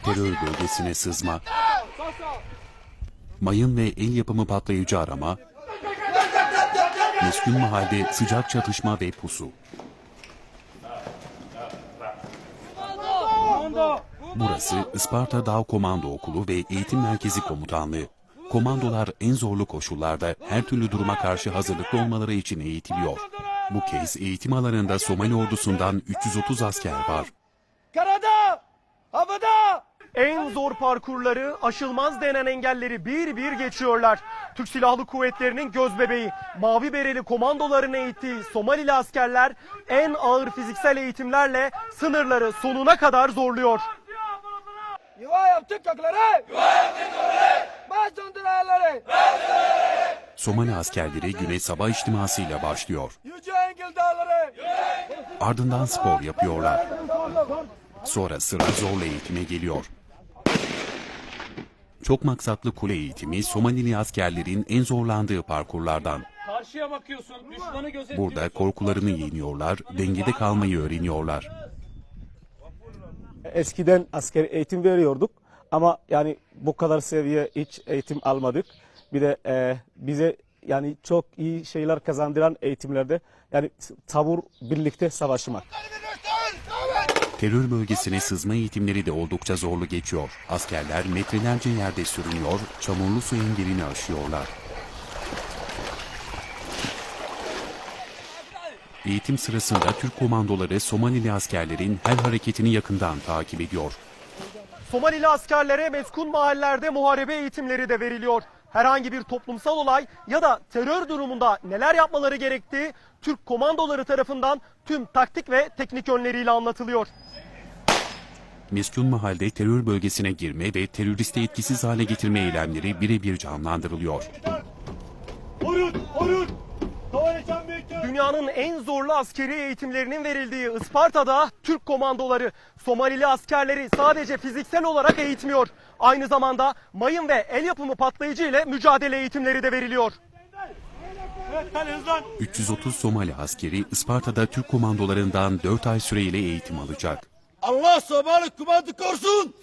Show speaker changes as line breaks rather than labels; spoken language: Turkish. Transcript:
Terör bölgesine sızma, mayın ve el yapımı patlayıcı arama, meskun mahalde sıcak çatışma ve pusu. Burası Isparta Dağ Komando Okulu ve Eğitim Merkezi Komutanlığı. Komandolar en zorlu koşullarda her türlü duruma karşı hazırlıklı olmaları için eğitiliyor. Bu kez eğitim alanında Somali ordusundan 330 asker var.
Karada, havada. En zor parkurları, aşılmaz denen engelleri bir bir geçiyorlar. Türk Silahlı Kuvvetleri'nin gözbebeği, mavi bereli komandoların eğittiği Somalili askerler en ağır fiziksel eğitimlerle sınırları sonuna kadar zorluyor. Yuva yaptık kökleri! Yuva yaptık kökleri! Baş döndürenleri!
Somali askerleri güne sabah içtimasıyla başlıyor.
Yüce Engel Dağları!
Ardından spor yapıyorlar. Sonra sıra zorlu eğitime geliyor. Çok maksatlı kule eğitimi Somalili askerlerin en zorlandığı parkurlardan.
Karşıya bakıyorsun, düşmanı gözetliyorsun.
Burada korkularını yeniyorlar, dengede kalmayı öğreniyorlar.
Eskiden askeri eğitim veriyorduk ama yani bu kadar seviye hiç eğitim almadık. Bir de bize yani çok iyi şeyler kazandıran eğitimlerde yani tabur birlikte savaşmak.
Terör bölgesine sızma eğitimleri de oldukça zorlu geçiyor. Askerler metrelerce yerde sürünüyor, çamurlu su engelini aşıyorlar. Eğitim sırasında Türk komandoları Somalili askerlerin her hareketini yakından takip ediyor.
Somalili askerlere meskun mahallelerde muharebe eğitimleri de veriliyor. Herhangi bir toplumsal olay ya da terör durumunda neler yapmaları gerektiği Türk komandoları tarafından tüm taktik ve teknik yönleriyle anlatılıyor.
Meskun mahalde terör bölgesine girme ve teröristi etkisiz hale getirme eylemleri birebir canlandırılıyor.
Dünyanın en zorlu askeri eğitimlerinin verildiği Isparta'da Türk komandoları Somalili askerleri sadece fiziksel olarak eğitmiyor. Aynı zamanda mayın ve el yapımı patlayıcı ile mücadele eğitimleri de veriliyor.
330 Somali askeri Isparta'da Türk komandolarından 4 ay süreyle eğitim alacak.
Allah Somali Komando korusun!